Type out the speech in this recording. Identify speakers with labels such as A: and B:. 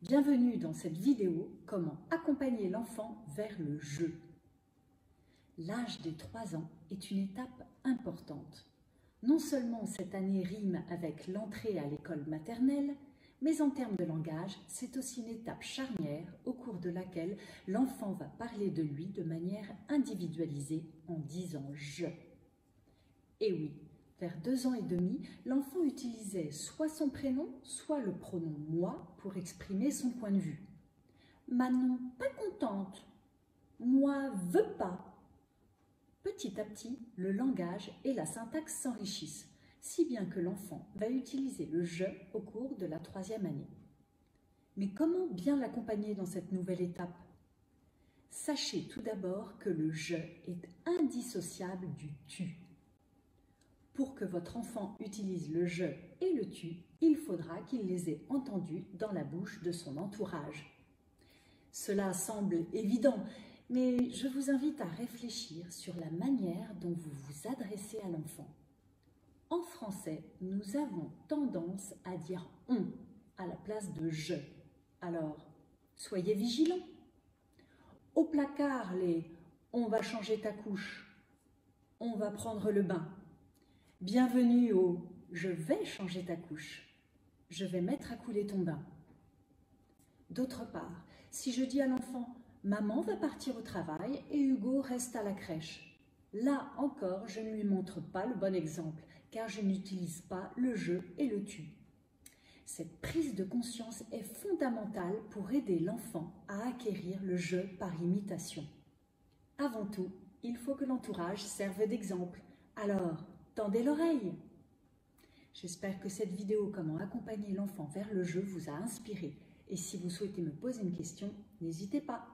A: Bienvenue dans cette vidéo « Comment accompagner l'enfant vers le jeu ». L'âge des 3 ans est une étape importante. Non seulement cette année rime avec l'entrée à l'école maternelle, mais en termes de langage, c'est aussi une étape charnière au cours de laquelle l'enfant va parler de lui de manière individualisée en disant « je ». Et oui, vers 2 ans et demi, l'enfant utilisait soit son prénom, soit le pronom « moi » pour exprimer son point de vue. « Manon pas contente »,« moi veux pas ». Petit à petit, le langage et la syntaxe s'enrichissent, si bien que l'enfant va utiliser le « je » au cours de la 3e année. Mais comment bien l'accompagner dans cette nouvelle étape? Sachez tout d'abord que le « je » est indissociable du « tu ». Pour que votre enfant utilise le « je » et le « tu », il faudra qu'il les ait entendus dans la bouche de son entourage. Cela semble évident, mais je vous invite à réfléchir sur la manière dont vous vous adressez à l'enfant. En français, nous avons tendance à dire « on » à la place de « je ». Alors, soyez vigilants. Au placard, les « on va changer ta couche »,« on va prendre le bain ». Bienvenue au « je vais changer ta couche »,« je vais mettre à couler ton bain ». D'autre part, si je dis à l'enfant « maman va partir au travail et Hugo reste à la crèche », là encore, je ne lui montre pas le bon exemple, car je n'utilise pas le « je » et le « tu ». Cette prise de conscience est fondamentale pour aider l'enfant à acquérir le « je » par imitation. Avant tout, il faut que l'entourage serve d'exemple. Alors, tendez l'oreille. J'espère que cette vidéo « Comment accompagner l'enfant vers le jeu » vous a inspiré. Et si vous souhaitez me poser une question, n'hésitez pas.